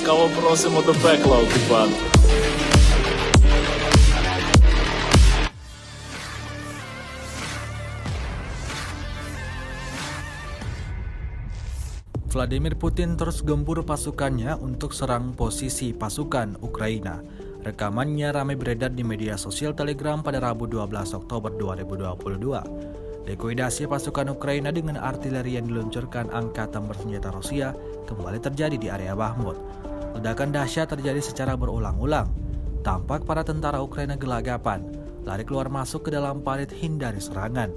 Ласкаво просимо до пекла, окупант. Vladimir Putin terus gempur pasukannya untuk serang posisi pasukan Ukraina. Rekamannya ramai beredar di media sosial Telegram pada Rabu 12 Oktober 2022. Likuidasi pasukan Ukraina dengan artileri yang diluncurkan angkatan bersenjata Rusia kembali terjadi di area Bakhmut. Ledakan dahsyat terjadi secara berulang-ulang. Tampak para tentara Ukraina gelagapan, lari keluar masuk ke dalam parit hindari serangan.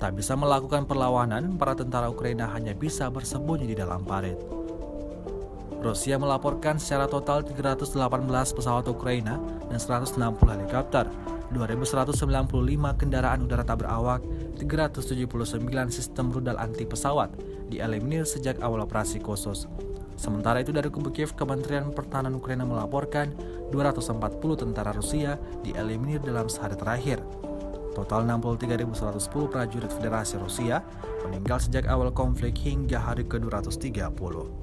Tak bisa melakukan perlawanan, para tentara Ukraina hanya bisa bersembunyi di dalam parit. Rusia melaporkan secara total 318 pesawat Ukraina dan 160 helikopter, 2.195 kendaraan udara tak berawak, 379 sistem rudal anti pesawat dieliminir sejak awal operasi khusus. Sementara itu dari kubu Kiev, Kementerian Pertahanan Ukraina melaporkan 240 tentara Rusia dieliminir dalam sehari terakhir. Total 63.110 prajurit Federasi Rusia meninggal sejak awal konflik hingga hari ke-230.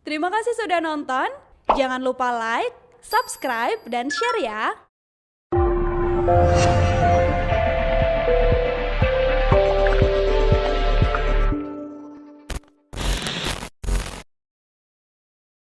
Terima kasih sudah nonton. Jangan lupa like, subscribe, dan share ya.